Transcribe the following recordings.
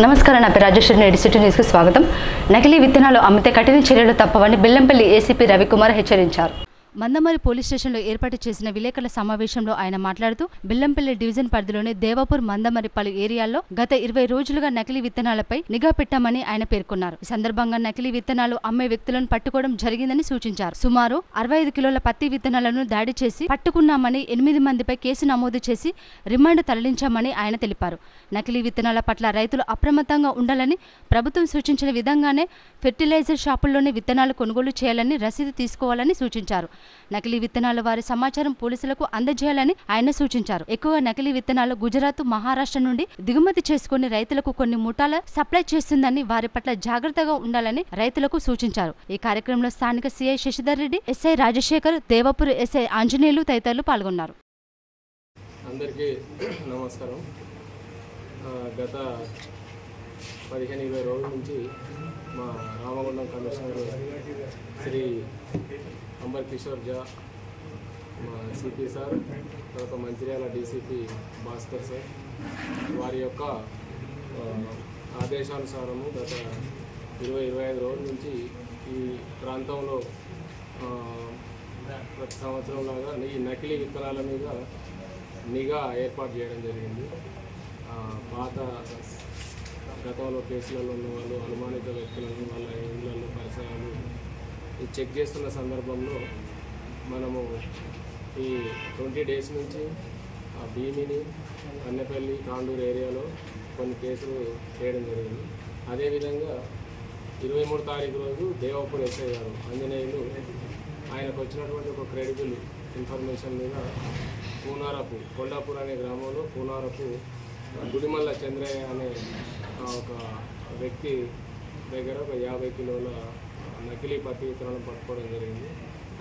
నమస్కారం, నా పేరు రాజేశ్వరి. నేడు సిటీ న్యూస్కి స్వాగతం. నకిలీ విత్తనాలు అమ్మితే కఠిన చర్యలు తప్పవని బెల్లంపల్లి ఏసీపీ రవికుమార్ హెచ్చరించారు. మందమరి పోలీస్ స్టేషన్లో ఏర్పాటు చేసిన విలేకరుల సమావేశంలో ఆయన మాట్లాడుతూ, బెల్లంపల్లి డివిజన్ పరిధిలోని దేవాపూర్, మందమరి పలు ఏరియాల్లో గత 20 రోజులుగా నకిలీ విత్తనాలపై నిఘా పెట్టామని ఆయన పేర్కొన్నారు. ఈ సందర్భంగా నకిలీ విత్తనాలు అమ్మే వ్యక్తులను పట్టుకోవడం జరిగిందని సూచించారు. సుమారు 65 కిలోల పత్తి విత్తనాలను దాడి చేసి పట్టుకున్నామని 8 మందిపై కేసు నమోదు చేసి రిమాండ్ తరలించామని ఆయన తెలిపారు. నకిలీ విత్తనాల పట్ల రైతులు అప్రమత్తంగా ఉండాలని, ప్రభుత్వం సూచించిన విధంగానే ఫెర్టిలైజర్ షాపుల్లోనే విత్తనాలు కొనుగోలు చేయాలని, రసీదు తీసుకోవాలని సూచించారు. నకిలీ విత్తనాల వారి సమాచారం పోలీసులకు అందజేయాలని ఆయన సూచించారు. ఎక్కువ నకిలీ విత్తనాలు గుజరాత్, మహారాష్ట్ర నుండి దిగుమతి చేసుకుని రైతులకు కొన్ని ముఠాల సప్లై చేస్తుందని, వారి పట్ల జాగ్రత్తగా ఉండాలని రైతులకు సూచించారు. ఈ కార్యక్రమంలో స్థానిక CI Shashidhar Reddy, SI Rajasekhar, Devapur SI Anjaneyulu తదితరులు పాల్గొన్నారు. అందరికీ నమస్కారం. గత 15-20 రోజుల నుంచి మా రామగుండం కమిషనర్ శ్రీ అంబర్ కిషోర్ జా, మా సిపి సార్, తర్వాత మంచిర్యాల డీసీపీ భాస్కర్ సార్ వారి యొక్క ఆదేశానుసారము గత 20-25 రోజుల నుంచి ఈ ప్రాంతంలో ప్రతి సంవత్సరం లాగా ఈ నకిలీ విత్తనాల మీద నిఘా ఏర్పాటు చేయడం జరిగింది. పాత గతంలో కేసులలో ఉన్న వాళ్ళు, అనుమానిత వ్యక్తులను, వాళ్ళ ఇళ్లలో పరిసరాలు చెక్ చేస్తున్న సందర్భంలో మనము ఈ 20 డేస్ నుంచి భీమిని, కన్నెపల్లి, తాండూరు ఏరియాలో కొన్ని కేసులు చేయడం జరిగింది. అదేవిధంగా 23 తారీఖు రోజు దేవాపూర్ ఎస్ఐ గారు ఆంజనేయులు ఆయనకు వచ్చినటువంటి ఒక క్రెడిబుల్ ఇన్ఫర్మేషన్ మీద పూనారపు, కొండాపూర్ అనే గ్రామంలో పూనారపు గుడిమల్ల చంద్రయ్య అనే ఒక వ్యక్తి దగ్గర ఒక 50 కిలోల నకిలీ పత్తి విత్తనాలను పట్టుకోవడం జరిగింది.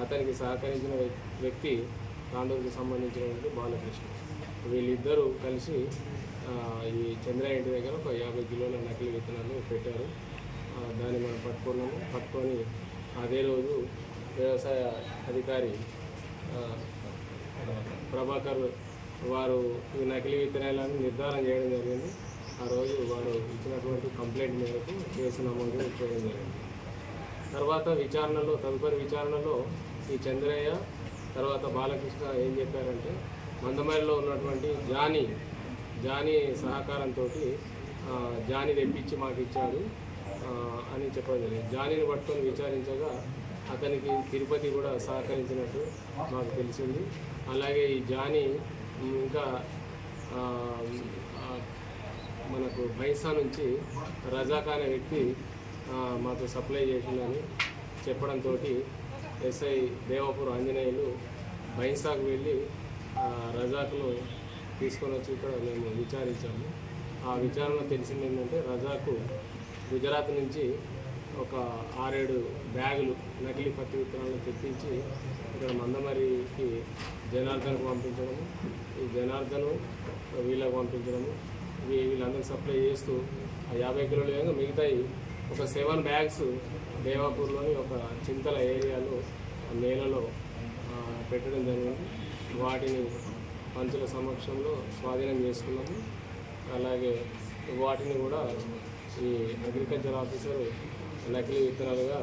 అతనికి సహకరించిన వ్యక్తి తాండూరుకి సంబంధించినటువంటి బాలకృష్ణ. వీళ్ళిద్దరూ కలిసి ఈ చంద్రయ్య ఇంటి దగ్గర ఒక 50 కిలోల నకిలీ విత్తనాలు పెట్టారు. దాన్ని మనం పట్టుకొని అదే రోజు వ్యవసాయ అధికారి ప్రభాకర్ వారు ఈ నకిలీ విత్తనాలను నిర్ధారణ చేయడం జరిగింది. ఆ రోజు వారు ఇచ్చినటువంటి కంప్లైంట్ మేరకు కేసు నమోదు చేయడం జరిగింది. తర్వాత తదుపరి విచారణలో ఈ చంద్రయ్య తర్వాత బాలకృష్ణ ఏం చెప్పారంటే, మందమరిలో ఉన్నటువంటి జానీ సహకారంతో జానీ తెప్పించి మాకు ఇచ్చాడు అని చెప్పడం జరిగింది. జానీని పట్టుకొని విచారించగా అతనికి తిరుపతి కూడా సహకరించినట్టు మాకు తెలిసింది. అలాగే ఈ జానీ ఇంకా మనకు బైసా నుంచి రజాక్ అనే వ్యక్తి మాకు సప్లై చేసిందని చెప్పడంతో ఎస్ఐ దేవాపూర్ ఆంజనేయులు బైసాకు వెళ్ళి రజాక్ను తీసుకొని వచ్చి ఇక్కడ మేము విచారించాము. ఆ విచారణలో తెలిసింది ఏంటంటే, రజాకు గుజరాత్ నుంచి ఒక 6-7 బ్యాగులు నకిలీ పత్తి విత్తనాలను తెప్పించి ఇక్కడ మందమరికి జనార్దన్కు పంపించడము, ఈ జనార్దన్ వీళ్ళకు పంపించడము, వీళ్ళందరికీ సప్లై చేస్తూ ఆ 50 కిలోల విధంగా మిగతాయి ఒక 7 బ్యాగ్స్ దేవాపూర్లోని ఒక చింతల ఏరియాలో నేలలో పెట్టడం జరిగింది. వాటిని పంచుల సమక్షంలో స్వాధీనం చేసుకున్నాము. అలాగే వాటిని కూడా ఈ అగ్రికల్చర్ ఆఫీసర్ నకిలీ విత్తనాలుగా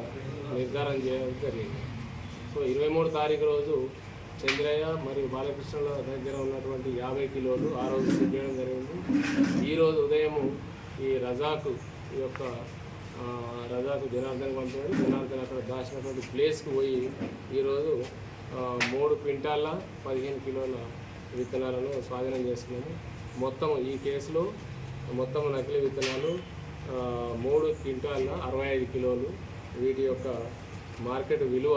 నిర్ధారణ చేయడం జరిగింది. సో 23 తారీఖు రోజు చంద్రయ్య మరియు బాలకృష్ణల దగ్గర ఉన్నటువంటి 50 కిలోలు ఆ రోజు సెట్ చేయడం జరిగింది. ఈరోజు ఉదయం ఈ రజాకు జనార్దన్ పంపాడు. జనార్దన్ అక్కడ దాచినటువంటి ప్లేస్కి పోయి ఈరోజు 3 క్వింటాల 15 కిలోల విత్తనాలను స్వాధీనం చేసుకున్నాము. మొత్తం ఈ కేసులో మొత్తం నకిలీ విత్తనాలు 3 క్వింటాల 65 కిలోలు. వీటి యొక్క మార్కెట్ విలువ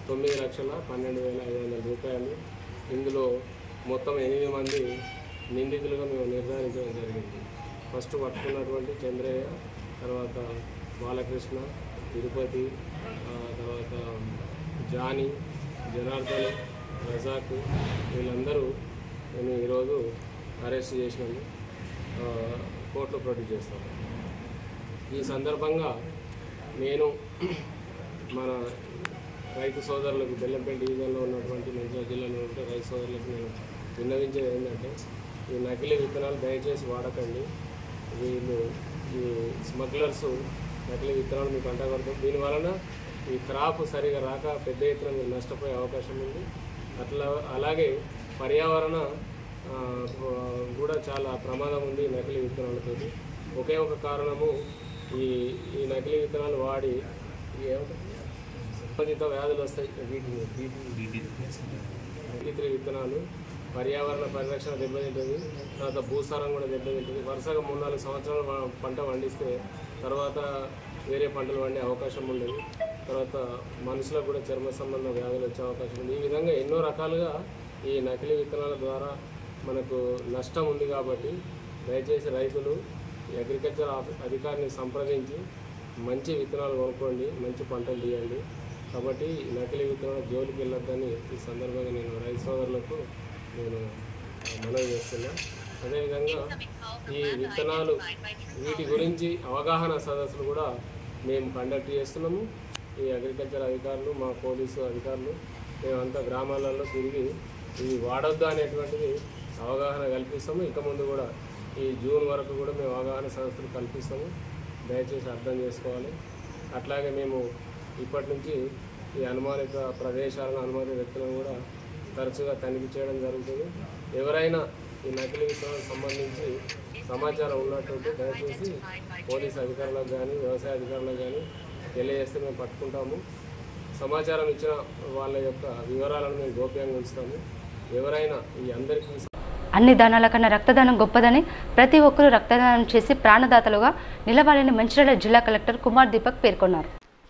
9,12,500 రూపాయలు. ఇందులో మొత్తం 8 మంది నిందితులుగా మేము నిర్ధారించడం జరిగింది. ఫస్ట్ పట్టుకున్నటువంటి చంద్రయ్య, తర్వాత బాలకృష్ణ, తిరుపతి, తర్వాత జానీ, జనార్దన్, రజాక్ వీళ్ళందరూ మేము ఈరోజు అరెస్ట్ చేసినాము, కోర్టులో ప్రొడ్యూస్ చేస్తాము. ఈ సందర్భంగా నేను మన రైతు సోదరులకు, బెల్లంపల్లి డివిజన్లో ఉన్నటువంటి మంచిర్యాల జిల్లాలో ఉంటే రైతు సోదరులకు నేను విన్నవించేది ఏంటంటే, ఈ నకిలీ విత్తనాలు దయచేసి వాడకండి. వీళ్ళు ఈ స్మగ్లర్స్ నకిలీ విత్తనాలు మీకు అంటగడతారు. దీనివలన ఈ క్రాప్ సరిగా రాక పెద్ద ఎత్తున మీరు నష్టపోయే అవకాశం ఉంది. అలాగే పర్యావరణ కూడా చాలా ప్రమాదం ఉంది నకిలీ విత్తనాలతో. ఒకే ఒక కారణము ఈ నకిలీ విత్తనాలు వాడి సంబంధిత వ్యాధులు వస్తాయి. బీటీ విత్తనాలు పర్యావరణ పరిరక్షణ దెబ్బతింటుంది, తర్వాత భూసారం కూడా దెబ్బతింటుంది. వరుసగా 3-4 సంవత్సరాలు పంట పండిస్తే తర్వాత వేరే పంటలు పండే అవకాశం ఉండదు. తర్వాత మనుషులకు కూడా చర్మ సంబంధ వ్యాధులు వచ్చే అవకాశం ఉంది. ఈ విధంగా ఎన్నో రకాలుగా ఈ నకిలీ విత్తనాల ద్వారా మనకు నష్టం ఉంది. కాబట్టి దయచేసి రైతులు అగ్రికల్చర్ అధికారిని సంప్రదించి మంచి విత్తనాలు కొనుక్కోండి, మంచి పంటలు తీయండి. కాబట్టి నకిలీ విత్తనాల జోలికి వెళ్ళొద్దని ఈ సందర్భంగా నేను రైతు సోదరులకు నేను మనవి చేస్తున్నా. అదేవిధంగా ఈ విత్తనాలు వీటి గురించి అవగాహన సదస్సులు కూడా మేము కండక్ట్ చేస్తున్నాము. ఈ అగ్రికల్చర్ అధికారులు, మా పోలీసు అధికారులు మేమంతా గ్రామాలలో తిరిగి ఇవి వాడొద్దు అనేటువంటిది అవగాహన కల్పిస్తాము. ఇక ముందు కూడా ఈ జూన్ వరకు కూడా మేము అవగాహన సదస్సులు కల్పిస్తాము. దయచేసి అర్థం చేసుకోవాలి. అట్లాగే మేము ఇప్పటి నుంచి ఈ అనుమానిత ప్రదేశాలను, అనుమానిత వ్యక్తులను కూడా తరచుగా తనిఖీ చేయడం జరుగుతుంది. ఎవరైనా ఈ నకిలీ విత్తనాలకు సంబంధించి సమాచారం ఉన్నట్టు దయచేసి పోలీసు అధికారులకు కానీ, వ్యవసాయ అధికారులకు కానీ తెలియజేస్తే మేము పట్టుకుంటాము. సమాచారం ఇచ్చిన వాళ్ళ యొక్క వివరాలను మేము గోప్యంగా ఉంచుతాము. ఎవరైనా ఈ అందరికీ అన్ని దానాల కన్నా రక్తదానం గొప్పదని, ప్రతి ఒక్కరూ రక్తదానం చేసి ప్రాణదాతలుగా నిలవాలని మంచిర్యాల జిల్లా కలెక్టర్ కుమార్ దీపక్ పేర్కొన్నారు.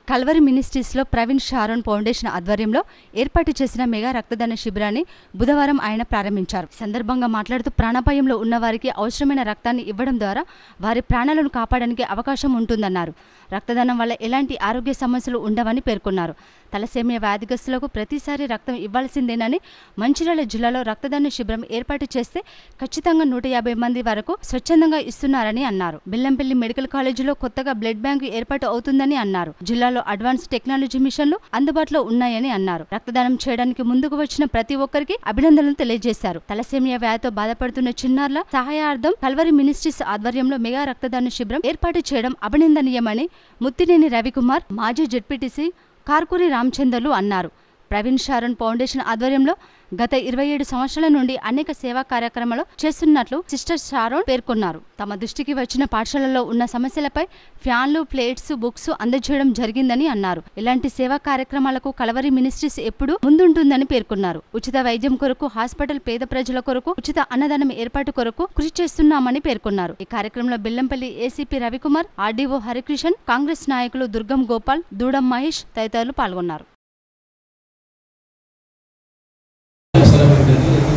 కల్వరి మినిస్ట్రీస్లో ప్రవీణ్ షారోన్ ఫౌండేషన్ ఆధ్వర్యంలో ఏర్పాటు చేసిన మెగా రక్తదాన శిబిరాన్ని బుధవారం ఆయన ప్రారంభించారు. సందర్భంగా మాట్లాడుతూ ప్రాణాపాయంలో ఉన్నవారికి అవసరమైన రక్తాన్ని ఇవ్వడం ద్వారా వారి ప్రాణాలను కాపాడడానికి అవకాశం ఉంటుందన్నారు. రక్తదానం వల్ల ఎలాంటి ఆరోగ్య సమస్యలు ఉండవని పేర్కొన్నారు. తలసేమియా వ్యాధిగ్రస్తులకు ప్రతిసారి రక్తం ఇవ్వాల్సిందేనని, మంచిర్యాల జిల్లాలో రక్తదాన శిబిరం ఏర్పాటు చేస్తే ఖచ్చితంగా 150 మంది వరకు స్వచ్ఛందంగా ఇస్తున్నారని అన్నారు. బెల్లంపల్లి మెడికల్ కాలేజీలో కొత్తగా బ్లడ్ బ్యాంకు ఏర్పాటు అవుతుందని అన్నారు. జిల్లాలో అడ్వాన్స్ టెక్నాలజీ మిషన్లు అందుబాటులో ఉన్నాయని అన్నారు. రక్తదానం చేయడానికి ముందుకు వచ్చిన ప్రతి ఒక్కరికి అభినందనలు తెలియజేశారు. తలసేమియా వ్యాధితో బాధపడుతున్న చిన్నారుల సహాయార్థం కల్వరి మినిస్ట్రీస్ ఆధ్వర్యంలో మెగా రక్తదాన శిబిరం ఏర్పాటు చేయడం అభినందనీయమని ముత్తినేని రవికుమార్, మాజీ జెడ్పీటీసీ కార్కూరి రామచందర్లు అన్నారు. ప్రవీణ్ షారోన్ ఫౌండేషన్ ఆధ్వర్యంలో గత 27 సంవత్సరాల నుండి అనేక సేవా కార్యక్రమాలు చేస్తున్నట్లు సిస్టర్ షారోన్ పేర్కొన్నారు. తమ దృష్టికి వచ్చిన పాఠశాలలో ఉన్న సమస్యలపై ఫ్యాన్లు, ప్లేట్స్, బుక్స్ అందజేయడం జరిగిందని అన్నారు. ఇలాంటి సేవా కార్యక్రమాలకు కల్వరి మినిస్ట్రీస్ ఎప్పుడూ ముందుంటుందని పేర్కొన్నారు. ఉచిత వైద్యం కొరకు, హాస్పిటల్, పేద ప్రజల కొరకు ఉచిత అన్నదానం ఏర్పాటు కొరకు కృషి చేస్తున్నామని పేర్కొన్నారు. ఈ కార్యక్రమంలో బెల్లంపల్లి ఏసీపీ రవికుమార్, ఆర్డీఓ హరికృష్ణన్, కాంగ్రెస్ నాయకులు దుర్గం గోపాల్, దూడం మహేష్ తదితరులు పాల్గొన్నారు.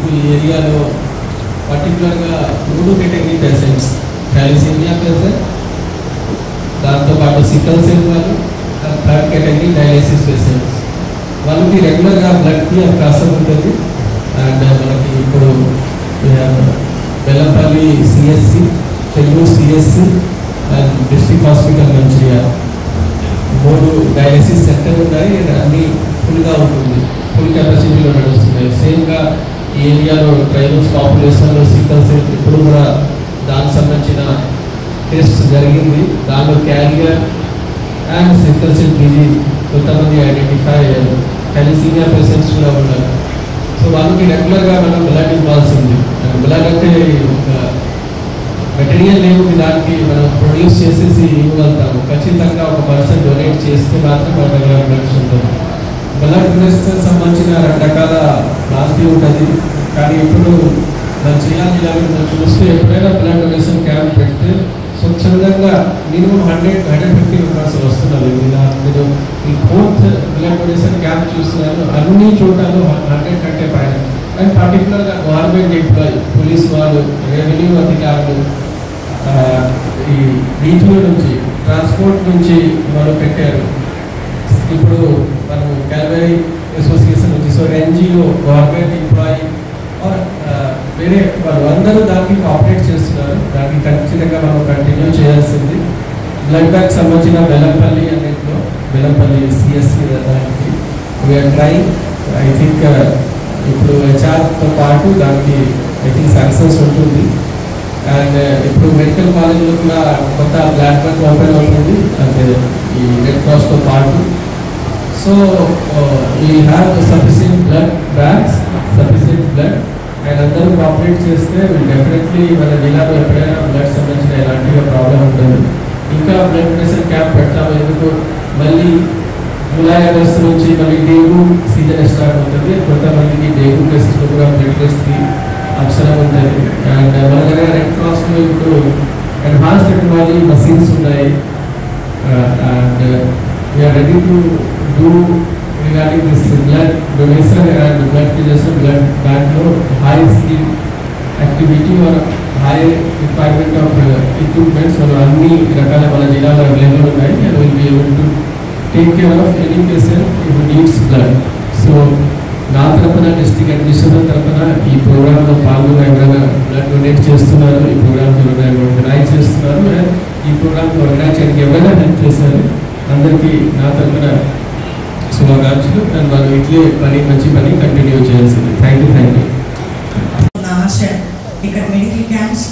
ఈ ఏరియాలో పర్టికులర్గా 3 కేటగిరీ పేషెంట్స్, థాలసీమియా పేషెంట్, దాంతోపాటు సికల్ సెల్ వాళ్ళు, 3rd కేటగిరీ డయాలసిస్ పేషెంట్స్. వాళ్ళకి రెగ్యులర్గా బ్లడ్కి అవకాశం ఉంటుంది. అండ్ మనకి ఇప్పుడు Bellampalli CSC, Telugu CSC and district hospital Mancherial 3 dialysis centre ఉన్నాయి. అన్నీ ఫుల్గా ఉంటుంది, ఫుల్ కెపాసిటీలో నడుస్తున్నాయి. సేమ్గా ఈ ఏరియాలో ట్రైబల్స్ పాపులేషన్లో సికల్ సెల్ ఇప్పుడు కూడా దానికి సంబంధించిన టెస్ట్ జరిగింది. దానిలో carrier and sickle cell disease కొంతమంది ఐడెంటిఫై అయ్యారు. థాలసీమియా పేషెంట్స్ కూడా ఉన్నారు. సో వాళ్ళకి రెగ్యులర్గా మనం బ్లడ్ ఇవ్వాల్సింది. బ్లడ్ అంటే ఒక మెటీరియల్ ఏముంది, దానికి మనం ప్రొడ్యూస్ చేసేసి ఇవ్వగలుగుతాము. ఖచ్చితంగా ఒక పర్సన్ డొనేట్ చేస్తే మాత్రం మన దగ్గర బ్లడ్స్ ఉంటుంది. బ్లడ్ డొనేషన్ సంబంధించిన 2 రకాల రాసి ఉంటుంది. కానీ ఇప్పుడు మన జిల్లాలో చూస్తే ఎప్పుడైనా బ్లడ్ డొనేషన్ క్యాంప్ పెడితే స్వచ్ఛందంగా మినిమం 150 మెంబర్స్ వస్తున్నారు. మీరు ఈ 4th బ్లడ్ డొనేషన్ క్యాంప్ చూస్తున్నారు. అన్ని చోట్లలో 100 కంటే పైన. అండ్ పర్టికులర్గా గవర్నమెంట్ ఎంప్లాయీ, పోలీస్ వాళ్ళు, రెవెన్యూ అధికారులు, ఈ వీటిలో నుంచి ట్రాన్స్పోర్ట్ నుంచి వాళ్ళు పెట్టారు. ఇప్పుడు మనం కల్వరి అసోసియేషన్ నుంచి, సో ఎన్జిఓ, గవర్నమెంట్ ఎంప్లాయీ వేరే వాళ్ళు అందరూ దానికి కోఆపరేట్ చేస్తున్నారు. దానికి ఖచ్చితంగా మనం కంటిన్యూ చేయాల్సింది. బ్లడ్ బ్యాంక్ సంబంధించిన బెల్లంపల్లి అన్నింటిలో, బెల్లంపల్లి సిఎస్సి దానికి వీఆర్ ట్రైంగ్. ఐ థింక్ ఇప్పుడు హెచ్ఆర్తో పాటు దానికి ఐ థింక్ శాంక్షన్స్ ఉంటుంది. అండ్ ఇప్పుడు మెడికల్ కాలేజ్లో కూడా కొత్త బ్లడ్ బ్యాంక్ ఓపెన్ అవుతుంది అంటే ఈ రెడ్ క్రాస్తో పాటు. So we have sufficient blood banks, sufficient blood, and అందరూ కోఆపరేట్ చేస్తే డెఫినెట్లీ మన జిల్లాలో ఎప్పుడైనా బ్లడ్ సంబంధించిన ఎలాంటి ప్రాబ్లం ఉంటుంది. ఇంకా బ్లడ్ ప్రెషర్ క్యాంప్ పెడతాము, ఎందుకు మళ్ళీ జూలై ఆగస్టు నుంచి మళ్ళీ డెంగ్యూ సీజన్ స్టార్ట్ అవుతుంది. కొంతమందికి డెంగ్యూ టెస్ట్లో కూడా బ్లడ్ టెస్ట్కి అవసరం ఉంటుంది. అండ్ మన దగ్గర రెడ్ క్రాస్లో ఇప్పుడు అడ్వాన్స్ టెక్నాలజీ మషీన్స్ ఉన్నాయి. And we are ready to do regarding this blood donation and blood transfusion. Blood బ్యాంక్లో high skill activity or high requirement of equipments అన్ని రకాల మన జిల్లాలో అవైలబుల్ ఉన్నాయి. And will be able to take care of any patient who needs blood. So నా తరఫున district administration తరఫున ఈ ప్రోగ్రాంలో పాల్గొన్న ఎవరైనా బ్లడ్ డొనేట్ చేస్తున్నారు, ఈ ప్రోగ్రామ్కి ఎవరైనా ఆర్గనైజ్ చేస్తున్నారు, అండ్ ఈ ప్రోగ్రామ్కి ఆర్గనైజ్ చేయడానికి ఎవరైనా హెల్ప్ చేశారు, అందరికీ నా తరఫున శుభాకాంక్షలు. అండ్ వాళ్ళు ఇట్లే మంచి పని కంటిన్యూ చేయాల్సింది. Thank you. నా ఆశ ఇక్కడ మెడికల్ క్యాంప్స్,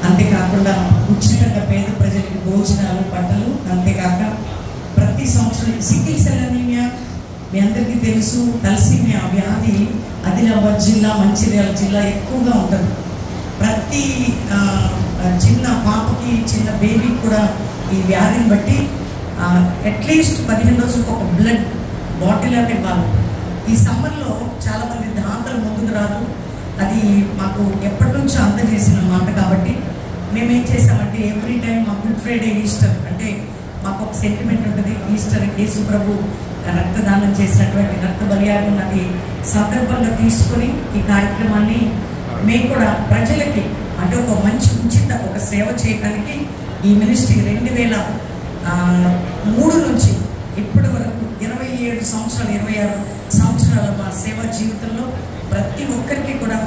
అంతేకాకుండా ఉచితంగా పేద ప్రజలకు భోజనాలు, బట్టలు, అంతేకాక ప్రతి సంవత్సరం సికిల్ సెల్ అనీమియా మీ అందరికీ తెలుసు, తలసీమియా వ్యాధి ఆదిలాబాద్ జిల్లా, మంచిర్యాల జిల్లా ఎక్కువగా ఉంటుంది. ప్రతి చిన్న పాపకి, చిన్న బేబీకి కూడా ఈ వ్యాధిని బట్టి అట్లీస్ట్ 15 రోజులకు ఒక బ్లడ్ బాటిల్ అంటే ఇవ్వాలి. ఈ సమ్మర్లో చాలామంది దాతలు ముందుకు రాదు, అది మాకు ఎప్పటి నుంచో అందజేసిన మాట. కాబట్టి మేమేం చేసామంటే ఎవ్రీ టైం మా గుడ్ ఫ్రైడే, ఈస్టర్ అంటే మాకు ఒక సెంటిమెంట్ ఉంటుంది. ఈస్టర్ యేసు ప్రభు రక్తదానం చేసినటువంటి రక్త బలియాగం అది సందర్భంగా తీసుకొని ఈ కార్యక్రమాన్ని మేము కూడా ప్రజలకి అంటే ఒక మంచి ఉచిత ఒక సేవ చేయడానికి ఈ మినిస్ట్రీ 2003 నుంచి ఇప్పటి వరకు 27 సంవత్సరాలు 26 సంవత్సరాల మా సేవా జీవితంలో ప్రతి ఒక్కరికి కూడా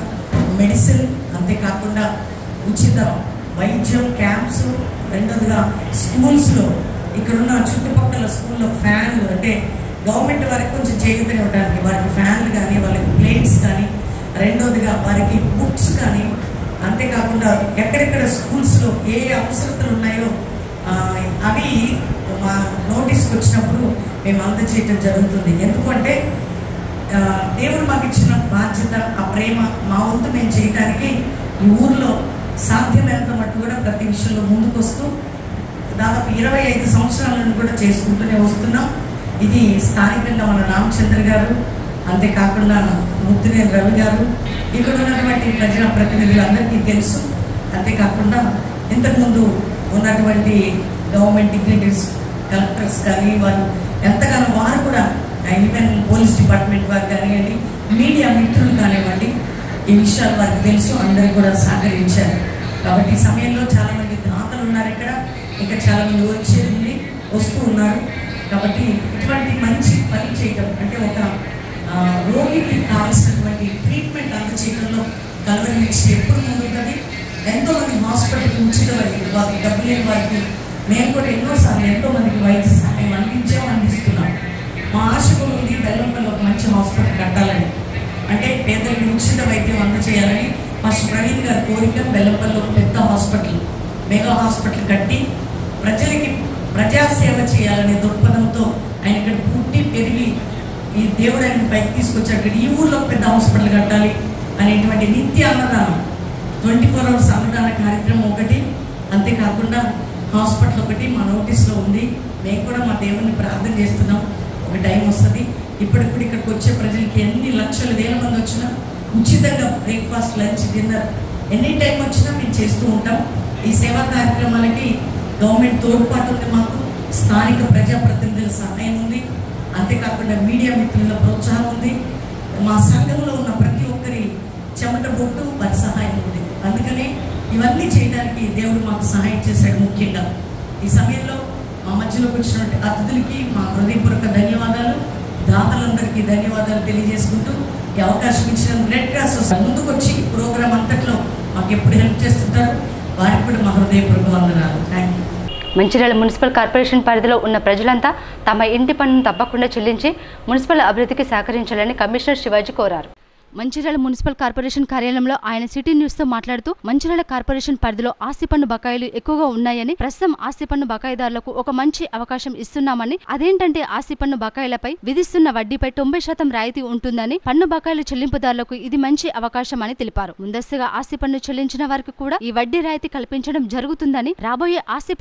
మెడిసిన్, అంతేకాకుండా ఉచిత వైద్యం క్యాంప్స్, రెండోదిగా స్కూల్స్లో ఇక్కడున్న చుట్టుపక్కల స్కూల్లో ఫ్యాన్లు అంటే గవర్నమెంట్ వారికి కొంచెం చేయుతూనే ఉండడానికి వారికి ఫ్యాన్లు కానీ, వాళ్ళకి ప్లేట్స్ కానీ, రెండోదిగా వారికి బుక్స్ కానీ, అంతేకాకుండా ఎక్కడెక్కడ స్కూల్స్లో ఏ అవసరతలు ఉన్నాయో అవి మా నోటీస్కి వచ్చినప్పుడు మేము అందజేయటం జరుగుతుంది. ఎందుకంటే దేవుడు మాకు ఇచ్చిన బాధ్యత, ఆ ప్రేమ మా వంతు మేము చేయడానికి ఈ ఊర్లో సాధ్యమైనంత మట్టు కూడా ప్రతి విషయంలో ముందుకు వస్తూ దాదాపు 25 సంవత్సరాల నుండి కూడా చేసుకుంటూనే వస్తున్నాం. ఇది స్థానికంగా మన రామచంద్ర గారు, అంతేకాకుండా ముద్దునేని రవి గారు, ఇక్కడ ఉన్నటువంటి ప్రజాప్రతినిధులందరికీ తెలుసు. అంతేకాకుండా ఇంతకుముందు ఉన్నటువంటి గవర్నమెంట్ డిగ్నిటరీస్, కలెక్టర్స్ కానీ వారు ఎంతగానో వారు కూడా ఈవెన్ పోలీస్ డిపార్ట్మెంట్ వారు కానివ్వండి, మీడియా మిత్రులు కానివ్వండి, ఈ విషయాలు వారికి తెలుసు, అందరూ కూడా సహకరించారు. కాబట్టి ఈ సమయంలో చాలామంది దాతలు ఉన్నారు ఇక్కడ, ఇంకా చాలామంది వచ్చేది వస్తూ ఉన్నారు. కాబట్టి ఇటువంటి మంచి పని చేయటం అంటే ఒక రోగికి కావాల్సినటువంటి ట్రీట్మెంట్ అందజేయడంలో కల్వరి మినిస్ట్రీ ఎప్పుడు ముందుంటుంది. ఎంతోమంది హాస్పిటల్కి ఉచిత వారికి డబ్బు లేని వారికి మేము కూడా ఎన్నోసార్లు ఎంతోమందికి వైద్య సహాయం అందిస్తున్నాం. మా ఆశ కూడా ఉంది బెల్లంపల్లి ఒక మంచి హాస్పిటల్ కట్టాలని, అంటే పేదలకు ఉచిత వైద్యం అందజేయాలని ఫస్ట్ ప్రవీణ్ గారి కోరిక. బెల్లంపల్లి ఒక పెద్ద హాస్పిటల్, మెగా హాస్పిటల్ కట్టి ప్రజలకి ప్రజాసేవ చేయాలనే దృక్పథంతో ఆయన ఇక్కడ పుట్టి పెరిగి ఈ దేవుడు ఆయన పైకి తీసుకొచ్చాడు. ఈ ఊర్లో పెద్ద హాస్పిటల్ కట్టాలి అనేటువంటి నిత్య అన్నదానం 24 hours అన్నదాన కార్యక్రమం ఒకటి, అంతేకాకుండా హాస్పిటల్ ఒకటి మా నోటీస్లో ఉంది. మేము కూడా మా దేవుడిని ప్రార్థన చేస్తున్నాం. ఒక టైం వస్తుంది ఇప్పటికి కూడా ఇక్కడికి వచ్చే ప్రజలకి ఎన్ని లక్షల వేల మంది వచ్చినా ఉచితంగా breakfast, lunch, dinner any time వచ్చినా మేము చేస్తూ ఉంటాం. ఈ సేవా కార్యక్రమాలకి గవర్నమెంట్ తోడ్పాటు ఉంది, మాకు స్థానిక ప్రజాప్రతినిధుల సహాయం ఉంది, అంతేకాకుండా మీడియా మిత్రుల ప్రోత్సాహం ఉంది, మా సంఘంలో ఉన్న ప్రతి ఒక్కరి చెమట బొట్టు వారి సహాయం ఉంది. అందుకనే ఇవన్నీ చేయడానికి దేవుడు మాకు సహాయం చేశాడు. ముఖ్యంగా ఈ సమయంలో మా మధ్యలోకి వచ్చినటువంటి అతిథులకి మా హృదయపూర్వక ధన్యవాదాలు, దాతలందరికీ ధన్యవాదాలు తెలియజేసుకుంటూ ఈ అవకాశం ఇచ్చిన రెడ్ క్రాస్ ముందుకు వచ్చి ప్రోగ్రాం అంతట్లో మాకు ఎప్పుడు హెల్ప్ చేస్తుంటారు, వారికి కూడా మా హృదయపూర్వక వందనాలు. Thank you. Mancherial municipal corporation పరిధిలో ఉన్న ప్రజలంతా తమ ఇంటి పన్నును తప్పకుండా చెల్లించి మున్సిపల్ అభివృద్ధికి సహకరించాలని కమిషనర్ శివాజీ కోరారు. మంచిర్యాల మున్సిపల్ కార్పొరేషన్ కార్యాలయంలో ఆయన సిటీ న్యూస్ తో మాట్లాడుతూ మంచిర్యాల కార్పొరేషన్ పరిధిలో ఆస్తి పన్ను బకాయిలు ఎక్కువగా ఉన్నాయని, ప్రస్తుతం ఆస్తి పన్ను బకాయిదారులకు ఒక మంచి అవకాశం ఇస్తున్నామని, అదేంటంటే ఆస్తి పన్ను బకాయిలపై విధిస్తున్న వడ్డీపై 90% రాయితీ ఉంటుందని, పన్ను బకాయిలు చెల్లింపుదారులకు ఇది మంచి అవకాశం అని తెలిపారు. ముందస్తుగా ఆస్తి పన్ను చెల్లించిన వారికి కూడా ఈ వడ్డీ రాయితీ కల్పించడం జరుగుతుందని, రాబోయే ఆస్తి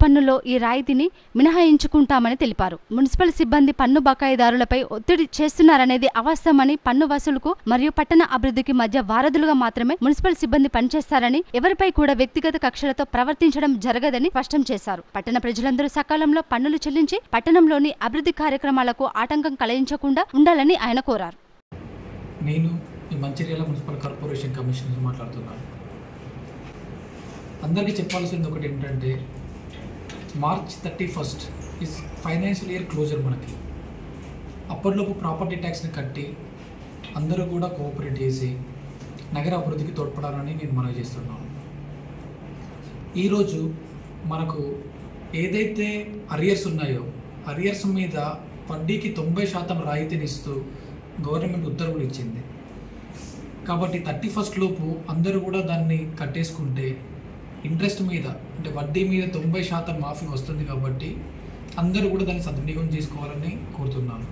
పన్నులో ఈ రాయితీని మినహాయించుకుంటామని తెలిపారు. మున్సిపల్ సిబ్బంది పన్ను బకాయిదారులపై ఒత్తిడి చేస్తున్నారనేది అవాస్తవమని, పన్ను వసూలుకు మరియు పట్టణ అభివృద్ధికి మధ్య వారధులుగా మాత్రమే మున్సిపల్ సిబ్బంది పనిచేస్తారని, ఎవరిపై కూడా వ్యక్తిగత కక్షలతో ప్రవర్తించడం జరగదని స్పష్టం చేశారు. పట్టణ ప్రజలందరూ సకాలంలో పన్నులు చెల్లించి పట్టణంలోని అభివృద్ధి కార్యక్రమాలకు ఆటంకం కలిగించకుండా ఉండాలని ఆయన కోరారు. నేను ఈ మంచిర్యాల మున్సిపల్ కార్పొరేషన్ కమిషనర్ మాట్లాడుతున్నాను. అందరికీ చెప్పాల్సింది ఒకటి ఏంటంటే, March 31 is financial year closure. మనకి అప్పటిలోపు ప్రాపర్టీ ట్యాక్స్ని కట్టి అందరూ కూడా కోఆపరేట్ చేసి నగర అభివృద్ధికి తోడ్పడాలని నేను మనవి చేస్తున్నాను. ఈరోజు మనకు ఏదైతే అరియర్స్ ఉన్నాయో, అరియర్స్ మీద వడ్డీకి 90% రాయితీని ఇస్తూ గవర్నమెంట్ ఉత్తర్వులు ఇచ్చింది. కాబట్టి 31 లోపు అందరూ కూడా దాన్ని కట్టేసుకుంటే ఇంట్రెస్ట్ మీద, అంటే వడ్డీ మీద 90% మాఫీ వస్తుంది. కాబట్టి అందరూ కూడా దాన్ని సద్వినియోగం చేసుకోవాలని కోరుతున్నాను.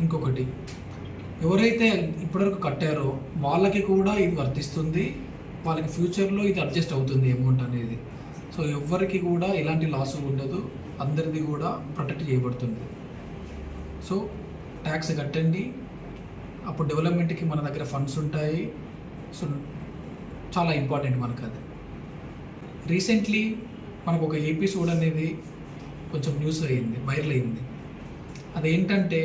ఇంకొకటి, ఎవరైతే ఇప్పటివరకు కట్టారో వాళ్ళకి కూడా ఇది వర్తిస్తుంది. వాళ్ళకి ఫ్యూచర్లో ఇది అడ్జస్ట్ అవుతుంది అమౌంట్ అనేది. సో ఎవరికి కూడా ఎలాంటి లాస్ ఉండదు, అందరిది కూడా ప్రొటెక్ట్ చేయబడుతుంది. సో ట్యాక్స్ కట్టండి, అప్పుడు డెవలప్మెంట్కి మన దగ్గర ఫండ్స్ ఉంటాయి. సో చాలా ఇంపార్టెంట్ మనకు అది. రీసెంట్లీ మనకు ఒక ఎపిసోడ్ అనేది కొంచెం న్యూస్ అయ్యింది, వైరల్ అయింది. అదేంటంటే,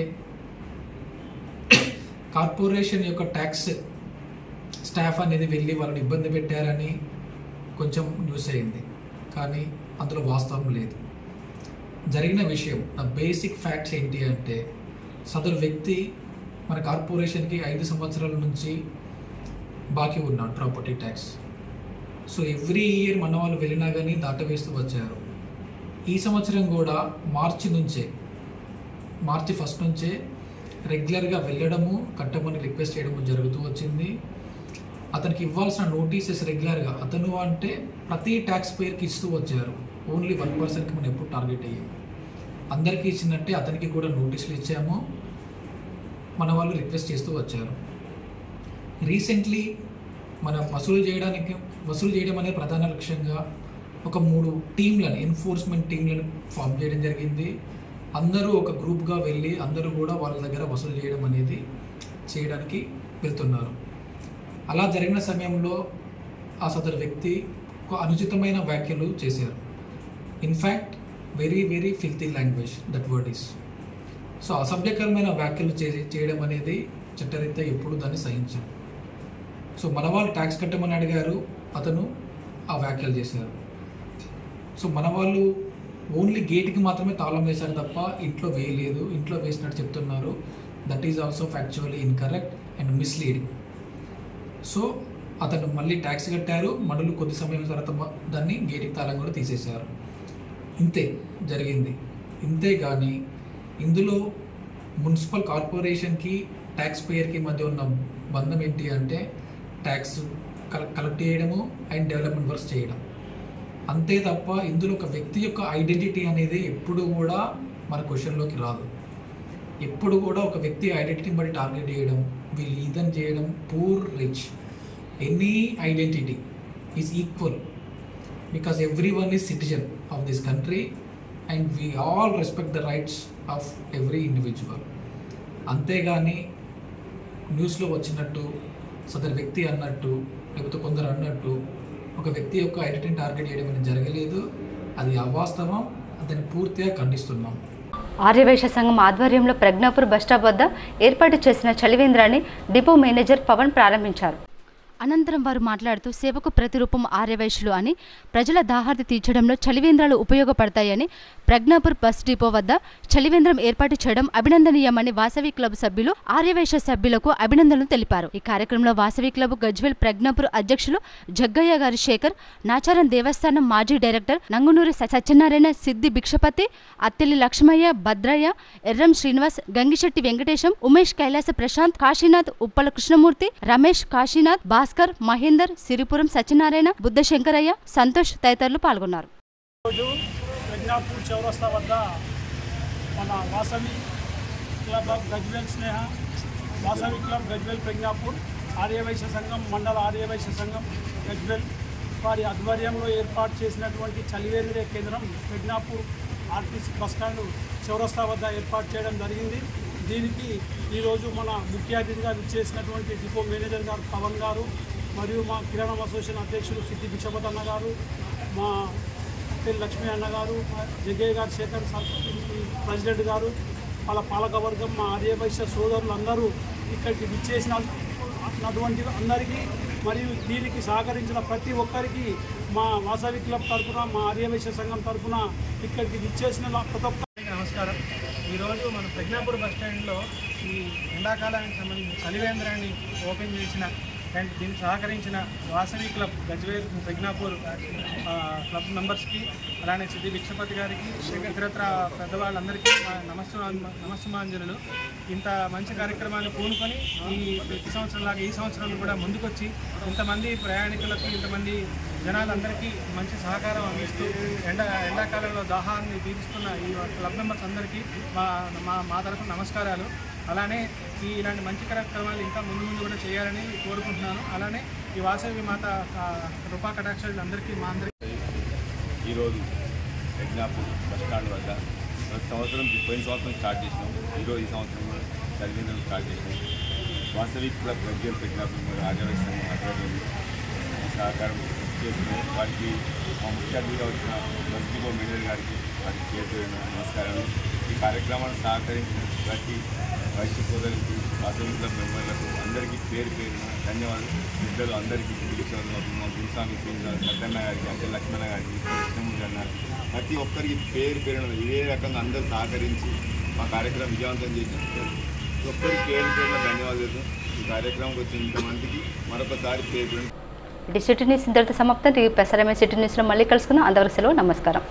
కార్పొరేషన్ యొక్క ట్యాక్స్ స్టాఫ్ అనేది వెళ్ళి వాళ్ళని ఇబ్బంది పెట్టారని కొంచెం న్యూస్ అయింది. కానీ అందులో వాస్తవం లేదు. జరిగిన విషయం, నా బేసిక్ ఫ్యాక్ట్స్ ఏంటి అంటే, సదరు వ్యక్తి మన కార్పొరేషన్కి 5 సంవత్సరాల నుంచి బాకీ ఉన్నాడు property tax. So every year మన వాళ్ళు వెళ్ళినా కానీ దాటవేస్తూ వచ్చారు. ఈ సంవత్సరం కూడా మార్చి 1 నుంచే రెగ్యులర్గా వెళ్ళడము, కట్టమని రిక్వెస్ట్ చేయడము జరుగుతూ వచ్చింది. అతనికి ఇవ్వాల్సిన నోటీసెస్ రెగ్యులర్గా అతను అంటే ప్రతి ట్యాక్స్ పేయర్కి ఇస్తూ వచ్చారు. ఓన్లీ 1%కి మనం ఎప్పుడు టార్గెట్ అయ్యాము. అందరికీ ఇచ్చినట్టే అతనికి కూడా నోటీసులు ఇచ్చాము. మన వాళ్ళు రిక్వెస్ట్ చేస్తూ వచ్చారు. రీసెంట్లీ మనం వసూలు చేయడం అనేది ప్రధాన లక్ష్యంగా ఒక 3 టీంలను, ఎన్ఫోర్స్మెంట్ టీంలను ఫామ్ చేయడం జరిగింది. అందరూ ఒక గ్రూప్గా వెళ్ళి అందరూ కూడా వాళ్ళ దగ్గర వసూలు చేయడానికి వెళ్తున్నారు. అలా జరిగిన సమయంలో ఆ సదరు వ్యక్తి ఒక అనుచితమైన వ్యాఖ్యలు చేశారు. In fact very very filthy language, that word is. So అసభ్యకరమైన వ్యాఖ్యలు చేయడం అనేది చట్టరీత్యా ఎప్పుడు దాన్ని సహించాం. సో మన వాళ్ళు ట్యాక్స్ కట్టమని అడిగారు, అతను ఆ వ్యాఖ్యలు చేశారు. సో మన వాళ్ళు ఓన్లీ గేట్కి మాత్రమే తాళం వేశారు తప్ప ఇంట్లో వేయలేదు. ఇంట్లో వేసినట్టు చెప్తున్నారు. That is also factually incorrect and misleading. So అతను మళ్ళీ ట్యాక్స్ కట్టారు, మనులు కొద్ది సమయం తర్వాత దాన్ని గేట్కి తాళం కూడా తీసేశారు. ఇంతే జరిగింది. ఇంతే కానీ ఇందులో మున్సిపల్ కార్పొరేషన్కి ట్యాక్స్ పేయర్కి మధ్య ఉన్న బంధం ఏంటి అంటే, ట్యాక్స్ కలెక్ట్ చేయడము అండ్ డెవలప్మెంట్ వర్క్స్ చేయడం. అంతే తప్ప ఇందులో ఒక వ్యక్తి యొక్క ఐడెంటిటీ అనేది ఎప్పుడు కూడా మన క్వశ్చన్లోకి రాదు. ఎప్పుడు కూడా ఒక వ్యక్తి ఐడెంటిటీని బట్టి టార్గెట్ చేయడం, వీళ్ళు ఈదన్ చేయడం, poor rich, any identity is equal because every one is citizen of this country and we all respect the rights of every individual. అంతేగాని న్యూస్లో వచ్చినట్టు, సదరు వ్యక్తి అన్నట్టు, లేకపోతే కొందరు అన్నట్టు ఒక వ్యక్తి యొక్క ఐడెంటిటీని టార్గెట్ చేయడం అనేది జరగలేదు. అది అవాస్తవం. దాన్ని పూర్తిగా ఖండిస్తున్నాం. ఆర్యవైశ్య సంఘం ఆధ్వర్యంలో ప్రజ్ఞాపూర్ బస్టాప్ వద్ద ఏర్పాటు చేసిన చలివేంద్రాన్ని డిపో మేనేజర్ పవన్ ప్రారంభించారు. అనంతరం వారు మాట్లాడుతూ సేవకు ప్రతిరూపం ఆర్యవైశ్యులు అని, ప్రజల దాహార్తి తీర్చడంలో చలివేంద్రాలు ఉపయోగపడతాయని, ప్రజ్ఞాపూర్ బస్ డిపో వద్ద చలివేంద్రం ఏర్పాటు చేయడం అభినందనీయమని వాసవి క్లబ్ సభ్యులు ఆర్యవైశ్య సభ్యులకు అభినందనలు తెలిపారు. ఈ కార్యక్రమంలో వాసవి క్లబ్ గజ్వేల్ ప్రజ్ఞాపూర్ అధ్యక్షులు జగ్గయ్య గారి శేఖర్, నాచారం దేవస్థానం మాజీ డైరెక్టర్ నంగునూరి సత్యనారాయణ, సిద్ది భిక్షపతి, అత్తిలి లక్ష్మయ్య, భద్రయ్య, ఎర్రం శ్రీనివాస్, గంగిశెట్టి వెంకటేశం, ఉమేష్, కైలాస ప్రశాంత్, కాశీనాథ్, ఉప్పల కృష్ణమూర్తి, రమేష్, కాశీనాథ్, భాస్కర్, మహేందర్, సిరిపురం సత్యనారాయణ, బుద్ధ శంకరయ్య, సంతోష్ తదితరులు పాల్గొన్నారు. ప్రజ్ఞాపూర్ చౌరస్తా వద్ద మన Vasavi club of Gajwel Sneha, Vasavi club Gajwel Pragnapur, Arya Vysya సంఘం మండల ఆర్యవైశ్య సంఘం గజ్వేల్ వారి ఆధ్వర్యంలో ఏర్పాటు చేసినటువంటి చలివేంద్రియ కేంద్రం ప్రజ్ఞాపూర్ ఆర్టీసీ బస్టాండ్ చౌరస్తా వద్ద ఏర్పాటు చేయడం జరిగింది. దీనికి ఈరోజు మన ముఖ్య అతిథిగా విచ్చేసినటువంటి డిపో మేనేజర్ గారు పవన్ గారు, మరియు మా కిరాణా అసోసియేషన్ అధ్యక్షులు సిద్ది భిక్షపతి అన్న గారు, మా లక్ష్మీ అన్న గారు, జగ్గయ్య గారు, శేఖర్ ప్రెసిడెంట్ గారు, వాళ్ళ పాలకవర్గం, మా ఆర్యవైశ్య సోదరులందరూ ఇక్కడికి విచ్చేసినటువంటి అందరికీ మరియు దీనికి సహకరించిన ప్రతి ఒక్కరికి మా వాసవి క్లబ్ తరఫున, మా ఆర్యవైశ్య సంఘం తరఫున ఇక్కడికి విచ్చేసిన ప్రతి ఒక్కరికి నమస్కారం. ఈరోజు మన ప్రజ్ఞాపూర్ బస్టాండ్లో ఈ ఎండాకాలానికి సంబంధించిన చలివేంద్రాన్ని ఓపెన్ చేసిన అండ్ దీనికి సహకరించిన వాసవి క్లబ్ గజ్వేల్ ప్రజ్ఞాపూర్ క్లబ్ మెంబర్స్కి, అలానే సిద్ది భిక్షపతి గారికి, ఇతరత్ర పెద్దవాళ్ళందరికీ నమస్సుమాంజనులు. ఇంత మంచి కార్యక్రమాన్ని పూనుకొని ఈ ప్రతి సంవత్సరంలాగా ఈ సంవత్సరం కూడా ముందుకొచ్చి ఇంతమంది ప్రయాణికులకు, ఇంతమంది జనాలందరికీ మంచి సహకారం అందిస్తూ ఎండాకాలంలో దాహాన్ని తీరుస్తున్న ఈ క్లబ్ మెంబర్స్ అందరికీ మా తరఫున నమస్కారాలు. అలానే ఇలాంటి మంచి కార్యక్రమాలు ఇంకా ముందు కూడా చేయాలని కోరుకుంటున్నాను. అలానే ఈ వాసవి మాత కృపా కటాక్షాలు అందరికీ మా అందరికీ. ఈరోజు ప్రజ్ఞాపూర్ బస్టాండ్ వద్ద ప్రతి సంవత్సరం పోయిన సంవత్సరం స్టార్ట్ చేసినాం. ఈరోజు ఈ సంవత్సరం కూడా చలివేంద్రం స్టార్ట్ చేసినాం. వాసవి క్లబ్ గజ్వేల్ ప్రజ్ఞాపూర్ మరియు ఆర్యవైశ్య సంఘం ఆధ్వర్యంలో సహకారం చేస్తున్నాం. వారికి మా ముఖ్య అతిథిగా వచ్చిన బస్ డిపో మేనేజర్ గారికి వారికి చేతున్న నమస్కారాలు. ఈ కార్యక్రమాన్ని సహకరించిన ప్రతి వైశ్య సోదరులకు, వాసవి క్లబ్ మెంబర్లకు అందరికీ పేరు పేరున ధన్యవాదాలు. ఇద్దరు అందరికీ మా గురుస్వామి శ్రీనివాస్, సత్యన్న గారికి, అంటే లక్ష్మణ గారికి, కృష్ణమూర్తి అన్న, ప్రతి ఒక్కరికి పేరు పేరున ఇదే రకంగా అందరూ సహకరించి మా కార్యక్రమం విజయవంతం చేసిన ప్రతి ఒక్కరికి పేరు పేరున ధన్యవాదాలు. ఈ కార్యక్రమంకి వచ్చిన ఇంతమందికి మరొకసారి పేరు పేరు. సిటీ న్యూస్ ఇంతటితో సమాప్తం. ప్రసారమైన సిటీ న్యూస్లో మళ్ళీ కలుసుకుందాం. అందరికీ సెలవు. నమస్కారం.